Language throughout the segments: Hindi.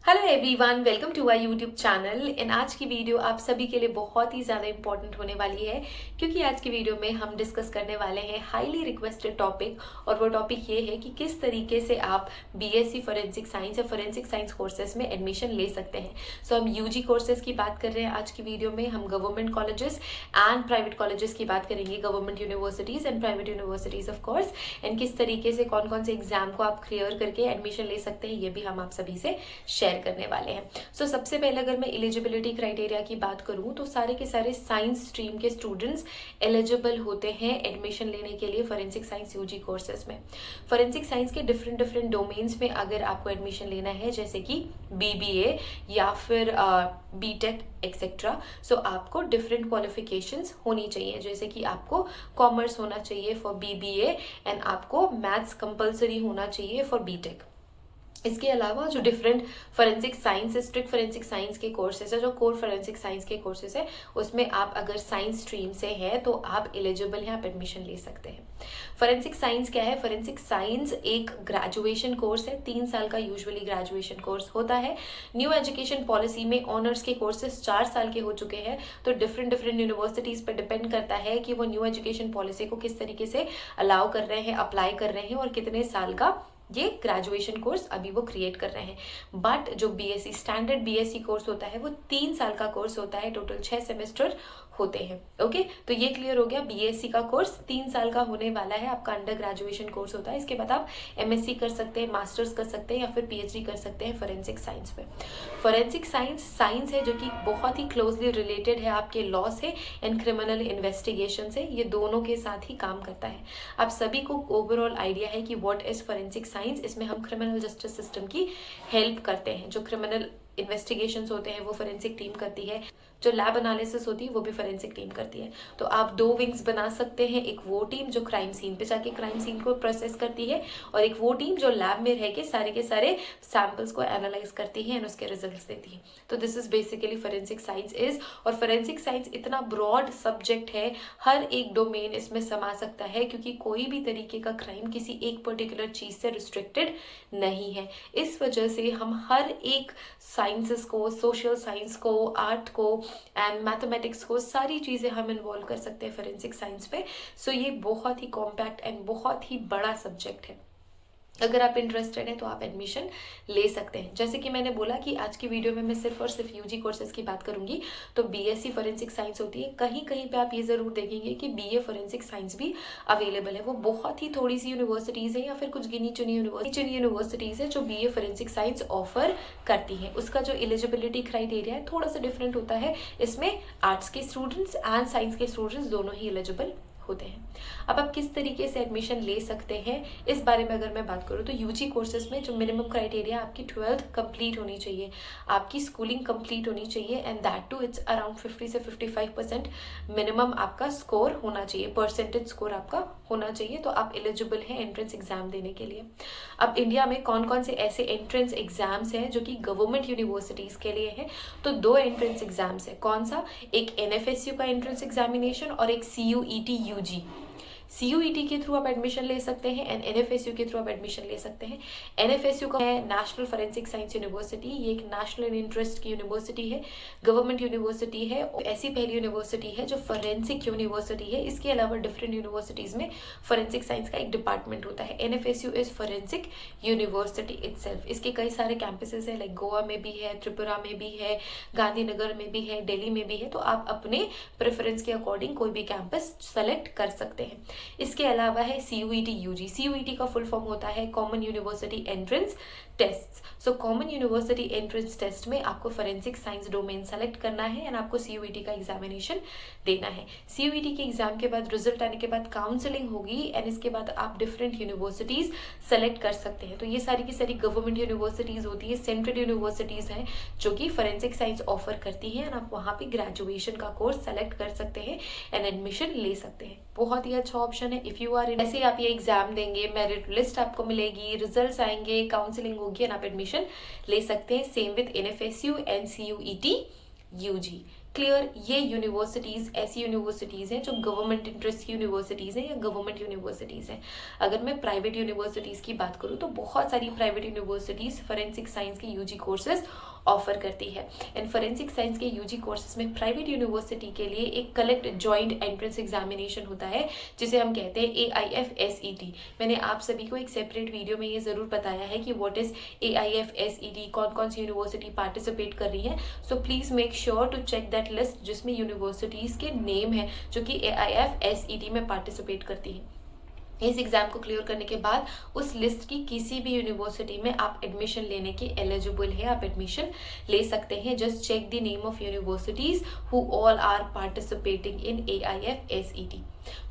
Hello everyone, welcome to our YouTube channel. In आज की वीडियो आप सभी के लिए बहुत ही ज़्यादा इंपॉर्टेंट होने वाली है, क्योंकि आज की वीडियो में हम डिस्कस करने वाले हैं हाईली रिक्वेस्टेड टॉपिक। और वो टॉपिक ये है कि किस तरीके से आप बीएससी फॉरेंसिक साइंस या फॉरेंसिक साइंस कोर्सेज में एडमिशन ले सकते हैं। सो हम यूजी कोर्सेज की बात कर रहे हैं आज की वीडियो में। हम government colleges and private colleges की बात करेंगे, government universities and private universities of course, and किस तरीके से कौन कौन से एग्जाम को आप क्लियर करके एडमिशन ले सकते हैं, ये भी हम आप सभी से शेयर करने वाले हैं। सबसे पहले अगर मैं एलिजिबिलिटी क्राइटेरिया की बात करूं तो सारे के सारे साइंस स्ट्रीम के स्टूडेंट्स एलिजिबल होते हैं एडमिशन लेने के लिए फॉरेंसिक साइंस यूजी कोर्सेज में। फॉरेंसिक साइंस के डिफरेंट डिफरेंट डोमेन्स में अगर आपको एडमिशन लेना है, जैसे कि बीबीए या फिर बीटेक एक्सेट्रा, आपको डिफरेंट क्वालिफिकेशंस होनी चाहिए। जैसे कि आपको कॉमर्स होना चाहिए फॉर बीबीए एंड आपको मैथ्स कंपलसरी होना चाहिए फॉर बीटेक। इसके अलावा जो different forensic science, strict forensic science के कोर्सेज है, जो कोर फॉरेंसिक साइंस के कोर्सेज है, उसमें आप अगर साइंस स्ट्रीम से हैं तो आप एलिजिबल हैं, आप एडमिशन ले सकते हैं। फॉरेंसिक साइंस क्या है? फॉरेंसिक साइंस एक ग्रेजुएशन कोर्स है, 3 साल का यूजुअली ग्रेजुएशन कोर्स होता है। न्यू एजुकेशन पॉलिसी में ऑनर्स के कोर्सेज 4 साल के हो चुके हैं, तो डिफरेंट डिफरेंट यूनिवर्सिटीज़ पर डिपेंड करता है कि वो न्यू एजुकेशन पॉलिसी को किस तरीके से अलाउ कर रहे हैं, अप्लाई कर रहे हैं, और कितने साल का ये ग्रेजुएशन कोर्स अभी वो क्रिएट कर रहे हैं। बट जो बीएससी स्टैंडर्ड बीएससी कोर्स होता है वो 3 साल का कोर्स होता है, टोटल 6 सेमेस्टर होते हैं। ओके, तो ये क्लियर हो गया। बीएससी का कोर्स 3 साल का होने वाला है, आपका अंडर ग्रेजुएशन कोर्स होता है। इसके बाद आप एमएससी कर सकते हैं, मास्टर्स कर सकते हैं, या फिर पीएचडी कर सकते हैं फॉरेंसिक साइंस में। फॉरेंसिक साइंस साइंस है जो कि बहुत ही क्लोजली रिलेटेड है आपके लॉ से एंड क्रिमिनल इन्वेस्टिगेशन से, ये दोनों के साथ ही काम करता है। आप सभी को ओवरऑल आइडिया है कि व्हाट इज फॉरेंसिक साइंस। इसमें हम क्रिमिनल जस्टिस सिस्टम की हेल्प करते हैं। जो क्रिमिनल इन्वेस्टिगेशंस होते हैं वो फोरेंसिक टीम करती है, जो लैब एनालिसिस होती है वो भी फोरेंसिक टीम करती है। तो आप 2 विंग्स बना सकते हैं, एक वो टीम जो क्राइम सीन पे जाके क्राइम सीन को प्रोसेस करती है, और एक वो टीम जो लैब में रह के सारे के सारे सैंपल्स को एनालाइज करती है एंड उसके रिजल्ट्स देती है। तो this is basically forensic science is. और फोरेंसिक साइंस इतना ब्रॉड सब्जेक्ट है, हर एक डोमेन इसमें समा सकता है, क्योंकि कोई भी तरीके का क्राइम किसी एक पर्टिकुलर चीज से रिस्ट्रिक्टेड नहीं है। इस वजह से हम हर एक साइंसेस को, सोशल साइंस को, आर्ट को एंड मैथमेटिक्स को, सारी चीज़ें हम इन्वॉल्व कर सकते हैं फोरेंसिक साइंस पे। ये बहुत ही कॉम्पैक्ट एंड बहुत ही बड़ा सब्जेक्ट है। अगर आप इंटरेस्टेड हैं तो आप एडमिशन ले सकते हैं। जैसे कि मैंने बोला कि आज की वीडियो में मैं सिर्फ और सिर्फ यूजी कोर्सेज की बात करूंगी, तो बीएससी फॉरेंसिक साइंस होती है। कहीं कहीं पे आप ये जरूर देखेंगे कि बीए फॉरेंसिक साइंस भी अवेलेबल है। वो बहुत ही थोड़ी सी यूनिवर्सिटीज़ है या फिर कुछ गिनी चुनी यूनिवर्सिटीज़ है जो बीए फॉरेंसिक साइंस ऑफर करती है। उसका जो एलिजिबिलिटी क्राइटेरिया है थोड़ा सा डिफरेंट होता है। इसमें आर्ट्स के स्टूडेंट्स एंड साइंस के स्टूडेंट्स दोनों ही एलिजिबल होते हैं। अब आप किस तरीके से एडमिशन ले सकते हैं, इस बारे में अगर मैं बात करूं तो यूजी कोर्सेज में जो मिनिमम क्राइटेरिया, आपकी 12th कंप्लीट होनी चाहिए, आपकी स्कूलिंग कंप्लीट होनी चाहिए, and that too it's around 50 से 55% मिनिमम आपका स्कोर होना चाहिए, परसेंटेज स्कोर आपका होना चाहिए, तो आप एलिजिबल हैं एंट्रेंस एग्जाम देने के लिए। अब इंडिया में कौन कौन से ऐसे एंट्रेंस एग्जाम्स हैं जो कि गवर्नमेंट यूनिवर्सिटीज़ के लिए हैं? तो 2 एंट्रेंस एग्जाम्स है। कौन सा? एक एनएफएसयू का एंट्रेंस एग्जामिनेशन और एक सीयूईटी यूजी। सीयूईटी के थ्रू आप एडमिशन ले सकते हैं एंड एनएफएसयू के थ्रू आप एडमिशन ले सकते हैं। एनएफएसयू का है नेशनल फॉरेंसिक साइंस यूनिवर्सिटी, ये एक नेशनल इंटरेस्ट की यूनिवर्सिटी है, गवर्नमेंट यूनिवर्सिटी है, ऐसी पहली यूनिवर्सिटी है जो फॉरेंसिक यूनिवर्सिटी है। इसके अलावा डिफरेंट यूनिवर्सिटीज में फॉरेंसिक साइंस का एक डिपार्टमेंट होता है। NFSU is forensic university itself. इसके कई सारे कैंपसेस है, लाइक गोवा में भी है, त्रिपुरा में भी है, गांधीनगर में भी है, दिल्ली में भी है। तो आप अपने प्रेफरेंस के अकॉर्डिंग कोई भी कैंपस सेलेक्ट कर सकते हैं। इसके अलावा है सीयूईटी यूजी। सीयूईटी का फुल फॉर्म होता है common university entrance test. Common university entrance test में आपको फॉरेंसिक साइंस डोमेन सेलेक्ट करना है एंड आपको सीयूईटी का एग्जामिनेशन देना है। सीयूईटी के एग्जाम के बाद, रिजल्ट आने के बाद काउंसलिंग होगी एंड इसके बाद आप डिफरेंट यूनिवर्सिटीज सेलेक्ट कर सकते हैं। तो ये सारी की सारी गवर्नमेंट यूनिवर्सिटीज होती है, सेंट्रल यूनिवर्सिटीज हैं जो कि फॉरेंसिक साइंस ऑफर करती हैं एंड आप वहाँ पे ग्रेजुएशन का कोर्स सेलेक्ट कर सकते हैं एंड एडमिशन ले सकते हैं। बहुत ही अच्छा ऑप्शन है। इफ यू आर इन, ऐसे आप ये एग्जाम देंगे, मेरिट लिस्ट आपको मिलेगी, रिजल्ट्स आएंगे, काउंसलिंग होगी एंड आप एडमिशन ले सकते हैं। Same with NFSU and CUET UG. Clear, ये यूनिवर्सिटीज़ ऐसी यूनिवर्सिटीज़ हैं जो गवर्नमेंट इंटरेस्ट की यूनिवर्सिटीज़ हैं या गवर्नमेंट यूनिवर्सिटीज़ हैं। अगर मैं प्राइवेट यूनिवर्सिटीज़ की बात करूँ तो बहुत सारी प्राइवेट यूनिवर्सिटीज़ फोरेंसिक साइंस के यूजी कोर्सेज ऑफर करती है। एंड फोरेंसिक साइंस के यूजी कोर्सेज में प्राइवेट यूनिवर्सिटी के लिए एक कलेक्ट जॉइंट एंट्रेंस एग्जामिनेशन होता है जिसे हम कहते हैं AIFSET। मैंने आप सभी को एक सेपरेट वीडियो में ये ज़रूर बताया है कि व्हाट इज़ AIFSET, कौन कौन सी यूनिवर्सिटी पार्टिसिपेट कर रही है। So please make sure to check that list जिसमें यूनिवर्सिटीज़ के नेम है जो कि AIFSET में पार्टिसिपेट करती है। इस एग्ज़ाम को क्लियर करने के बाद उस लिस्ट की किसी भी यूनिवर्सिटी में आप एडमिशन लेने के एलिजिबल है, आप एडमिशन ले सकते हैं। Just check the name of universities who all are participating in AIFSET।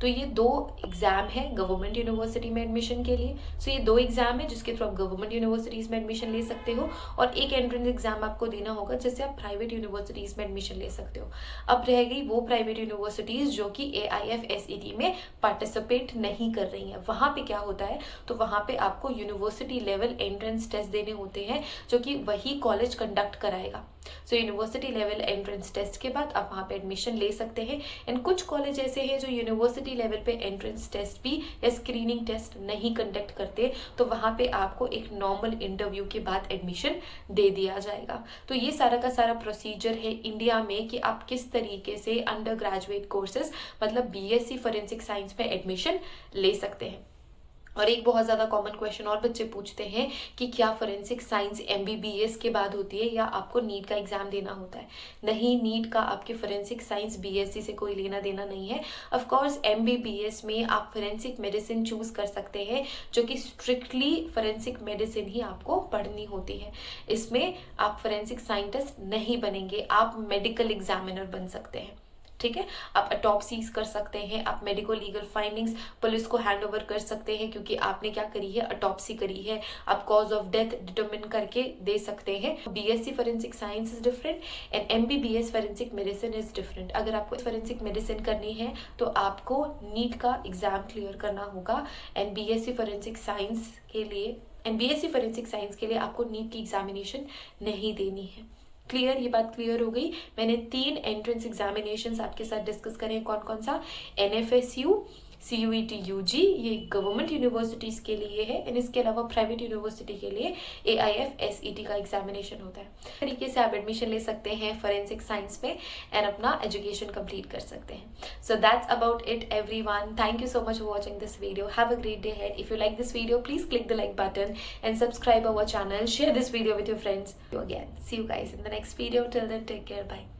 तो ये 2 एग्ज़ाम है गवर्नमेंट यूनिवर्सिटी में एडमिशन के लिए। सो ये 2 एग्ज़ाम है जिसके थ्रू आप गवर्नमेंट यूनिवर्सिटीज़ में एडमिशन ले सकते हो, और एक एंट्रेंस एग्जाम आपको देना होगा जिससे आप प्राइवेट यूनिवर्सिटीज़ में एडमिशन ले सकते हो। अब रह गई वो प्राइवेट यूनिवर्सिटीज़ जो कि AIFSET में पार्टिसिपेट नहीं कर रही हैं। वहाँ पे क्या होता है, तो वहाँ पे आपको यूनिवर्सिटी लेवल एंट्रेंस टेस्ट देने होते हैं जो कि वही कॉलेज कंडक्ट कराएगा। So university level entrance test के बाद आप वहाँ पे एडमिशन ले सकते हैं। एंड कुछ कॉलेज ऐसे हैं जो यूनिवर्सिटी लेवल पे एंट्रेंस टेस्ट भी या स्क्रीनिंग टेस्ट नहीं कंडक्ट करते, तो वहाँ पे आपको एक नॉर्मल इंटरव्यू के बाद एडमिशन दे दिया जाएगा। तो ये सारा का सारा प्रोसीजर है इंडिया में कि आप किस तरीके से अंडर ग्रेजुएट कोर्सेज मतलब BSc फोरेंसिक साइंस में एडमिशन ले सकते हैं। और एक बहुत ज़्यादा कॉमन क्वेश्चन और बच्चे पूछते हैं कि क्या फोरेंसिक साइंस MBBS के बाद होती है या आपको नीट का एग्ज़ाम देना होता है। नहीं, नीट का आपके फोरेंसिक साइंस BSc से कोई लेना देना नहीं है। ऑफ कोर्स MBBS में आप फोरेंसिक मेडिसिन चूज़ कर सकते हैं जो कि स्ट्रिक्टली फोरेंसिक मेडिसिन ही आपको पढ़नी होती है। इसमें आप फोरेंसिक साइंटिस्ट नहीं बनेंगे, आप मेडिकल एग्जामिनर बन सकते हैं। ठीक है, आप अटॉप्सीज कर सकते हैं, आप मेडिको लीगल फाइंडिंग्स पुलिस को हैंड ओवर कर सकते हैं क्योंकि आपने क्या करी है, अटॉप्सी करी है। आप कॉज ऑफ डेथ डिटरमिन करके दे सकते हैं। BSc forensic science is different and MBBS forensic medicine is different. अगर आपको फोरेंसिक मेडिसिन करनी है तो आपको नीट का एग्जाम क्लियर करना होगा। एंड BSc फोरेंसिक साइंस के लिए आपको नीट की एग्जामिनेशन नहीं देनी है। क्लियर, ये बात क्लियर हो गई। मैंने 3 एंट्रेंस एग्जामिनेशंस आपके साथ डिस्कस करें, कौन कौन सा, NFSU, CUET UG, ये गवर्नमेंट यूनिवर्सिटीज़ के लिए है। एंड इसके अलावा प्राइवेट यूनिवर्सिटी के लिए AIFSET का एग्जामिनेशन होता है। इस तरीके से आप एडमिशन ले सकते हैं फोरेंसिक साइंस में एंड अपना एजुकेशन कंप्लीट कर सकते हैं। So that's about it everyone. Thank you so much for watching this video. Have a great day head. If you like this video please click the like button and subscribe our channel. Share this video with your friends. Again, see you guys in the next video. Till then, take care. Bye.